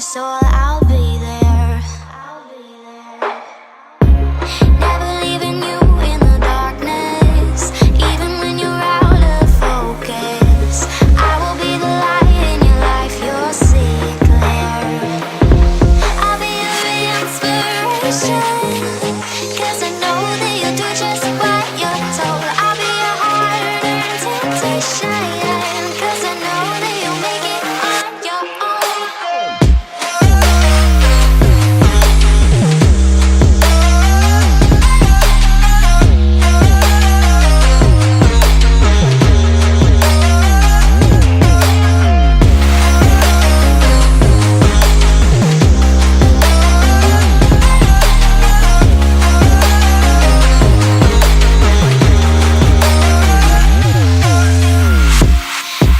your soul, I'll be there. Never leaving you in the darkness, even when you're out of focus. I will be the light in your life, you'll see it clear. I'll be your inspiration, 'cause I know that you'll do just what you're told. I'll be your hard-earned temptation, 'cause I know that you'll make it on your own.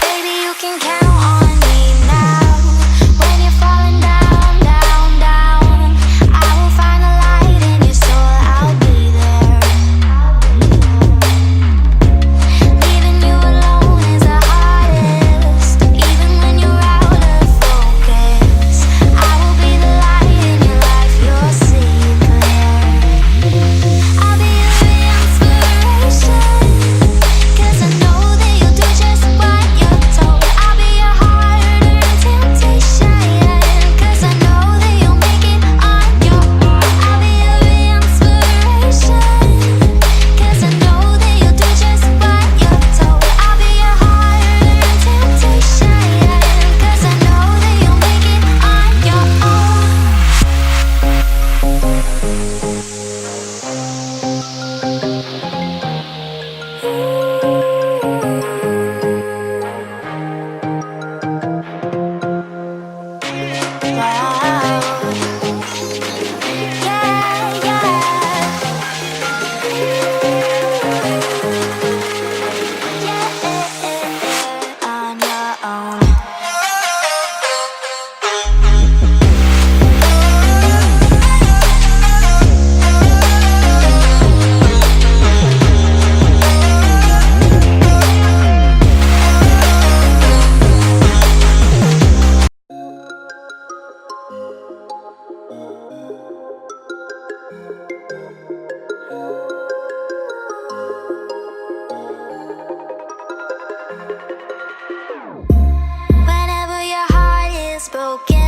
Baby, you can count on me now. When you're falling down, down, down, I will find the light in your soul, I'll be there. Leaving you alone is the hardest, even when you're out of focus. I will be the light in your life, you'll see it clear. I'll be your inspiration, 'cause I know that you'll do just what you're told. I'll be your hard-earned temptation, 'cause I know that you'll make it on your own. I'll be your inspiration, 'cause I know that you'll do just what you're told. I'll be your hard-earned temptation, 'cause I know that you'll make it on your own. On your own. Whenever your heart is broken,